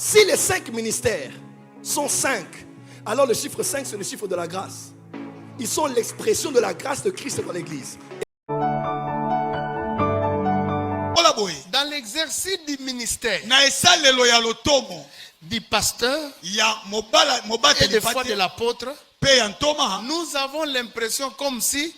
Si les 5 ministères sont 5, alors le chiffre 5, c'est le chiffre de la grâce. Ils sont l'expression de la grâce de Christ dans l'église. Dans l'exercice du ministère du pasteur et des fois de l'apôtre, nous avons l'impression comme si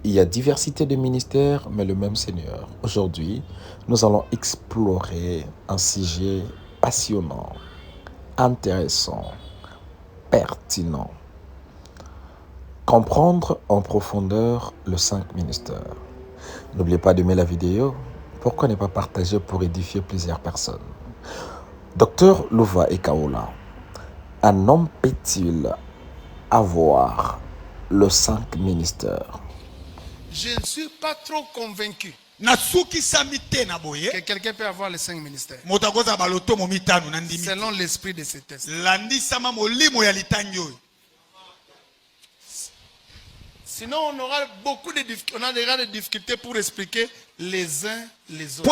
il y a diversité de ministères, mais le même Seigneur. Aujourd'hui, nous allons explorer un sujet passionnant, intéressant, pertinent. Comprendre en profondeur le 5 ministères. N'oubliez pas d'aimer la vidéo. Pourquoi ne pas partager pour édifier plusieurs personnes? Docteur Louva Ekaola, un homme peut-il avoir le 5 ministères? je ne suis pas trop convaincu que quelqu'un peut avoir les 5 ministères. Selon l'esprit de ce texte. Sinon, on aura des difficultés pour expliquer les uns les autres.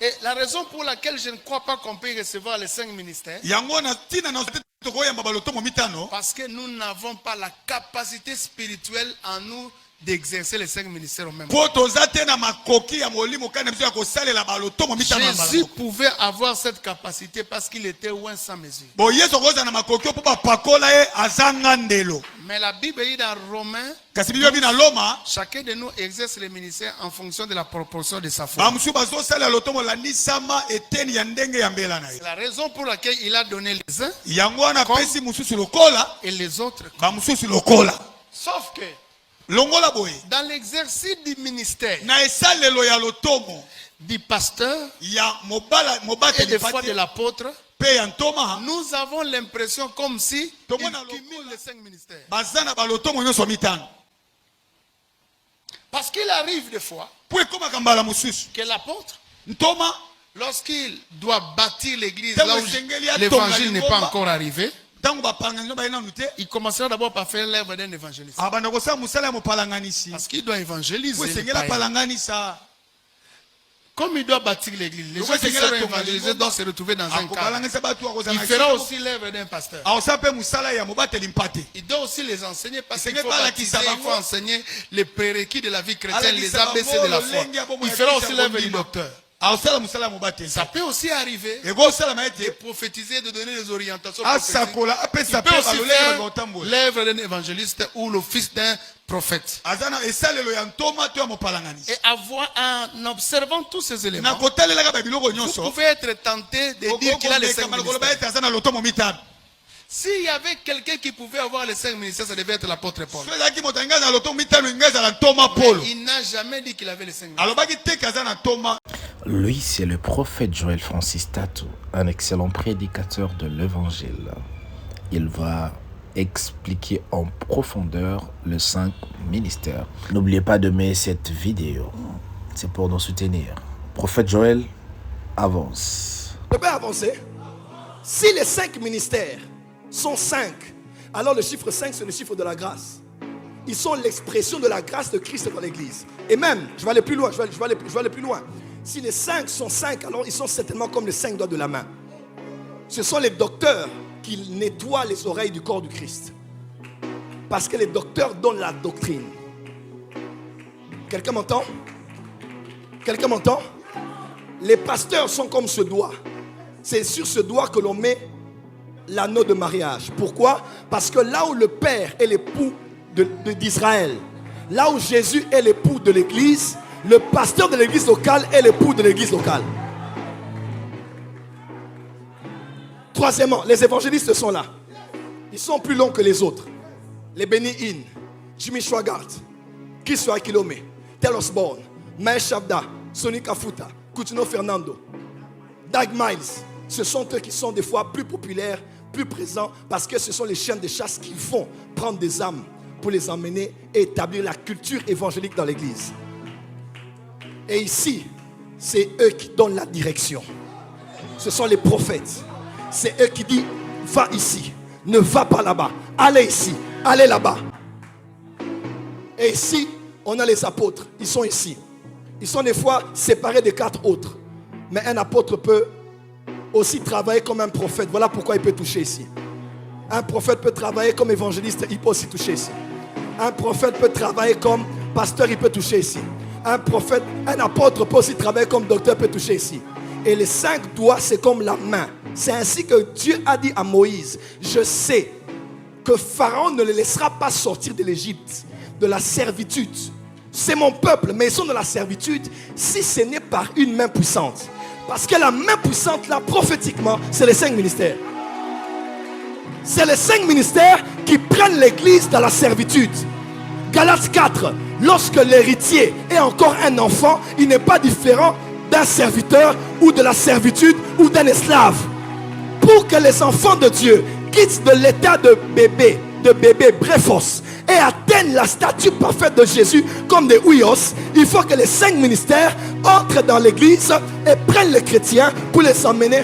Et la raison pour laquelle je ne crois pas qu'on peut recevoir les 5 ministères, parce que nous n'avons pas la capacité spirituelle en nous d'exercer les 5 ministères au même temps. Jésus pouvait avoir cette capacité parce qu'il était loin sans mesure. Mais la Bible dit dans Romains, chacun de nous exerce les ministères en fonction de la proportion de sa foi. C'est la raison pour laquelle il a donné les uns et les autres. Sauf que dans l'exercice du ministère du pasteur et des fois de l'apôtre, nous avons l'impression comme si il cumule les 5 ministères. Parce qu'il arrive des fois que l'apôtre, lorsqu'il doit bâtir l'église là où l'évangile n'est pas encore arrivé, il commencera d'abord par faire l'œuvre d'un évangéliste. Parce qu'il doit évangéliser. Comme il doit bâtir l'église, les gens qui seront évangélisés doivent se retrouver dans un cadre. Il fera aussi l'œuvre d'un pasteur. Il doit aussi les enseigner parce qu'il faut baptiser, il faut enseigner les prérequis de la vie chrétienne, les ABC de la foi. Il fera aussi l'œuvre du docteur. Ça peut aussi arriver de prophétiser, de donner des orientations. Il peut aussi faire l'œuvre d'un évangéliste ou l'office d'un prophète. Et en observant tous ces éléments, vous pouvez être tenté de dire qu'il a les 5 ministères. S'il y avait quelqu'un qui pouvait avoir les 5 ministères, ça devait être l'apôtre Paul. Mais il n'a jamais dit qu'il avait les 5 ministères. Lui, c'est le prophète Joël Francis Tatou, un excellent prédicateur de l'évangile. Il va expliquer en profondeur le 5 ministères. N'oubliez pas de mettre cette vidéo. C'est pour nous soutenir. Prophète Joël, avance. Je peux avancer. Si les 5 ministères sont 5, alors le chiffre 5, c'est le chiffre de la grâce. Ils sont l'expression de la grâce de Christ dans l'église. Et même, je vais aller plus loin, je vais aller plus loin. Si les 5 sont 5, alors ils sont certainement comme les 5 doigts de la main. Ce sont les docteurs qui nettoient les oreilles du corps du Christ. Parce que les docteurs donnent la doctrine. Quelqu'un m'entend? Quelqu'un m'entend? Les pasteurs sont comme ce doigt. C'est sur ce doigt que l'on met l'anneau de mariage. Pourquoi? Parce que là où le Père est l'époux d'Israël, là où Jésus est l'époux de l'église, le pasteur de l'église locale est l'époux de l'église locale. Troisièmement, les évangélistes sont là. Ils sont plus longs que les autres. Les Benny Hinn, Jimmy Swaggart, Chris Wakilome, Tel Osborne, Maël Shabda, Sonny Kafuta, Coutinho Fernando, Doug Miles. Ce sont eux qui sont des fois plus populaires, plus présents, parce que ce sont les chiens de chasse qui vont prendre des âmes pour les emmener et établir la culture évangélique dans l'église. Et ici, c'est eux qui donnent la direction. Ce sont les prophètes. C'est eux qui disent, va ici, ne va pas là-bas, allez ici, allez là-bas. Et ici, On a les apôtres, ils sont ici. Ils sont des fois séparés des 4 autres. Mais un apôtre peut aussi travailler comme un prophète. Voilà pourquoi il peut toucher ici. Un prophète peut travailler comme évangéliste, il peut aussi toucher ici. Un prophète peut travailler comme pasteur, il peut toucher ici. Un apôtre peut aussi travailler comme docteur, peut toucher ici. Et les 5 doigts, c'est comme la main. C'est ainsi que Dieu a dit à Moïse, je sais que Pharaon ne les laissera pas sortir de l'Égypte, de la servitude. C'est mon peuple, mais ils sont dans la servitude si ce n'est par une main puissante. Parce que la main puissante, là, prophétiquement, c'est les 5 ministères. C'est les 5 ministères qui prennent l'église dans la servitude. Galates 4, lorsque l'héritier est encore un enfant, il n'est pas différent d'un serviteur ou de la servitude ou d'un esclave. Pour que les enfants de Dieu quittent de l'état de bébé bréphos, et atteignent la stature parfaite de Jésus comme des ouios, il faut que les 5 ministères entrent dans l'église et prennent les chrétiens pour les emmener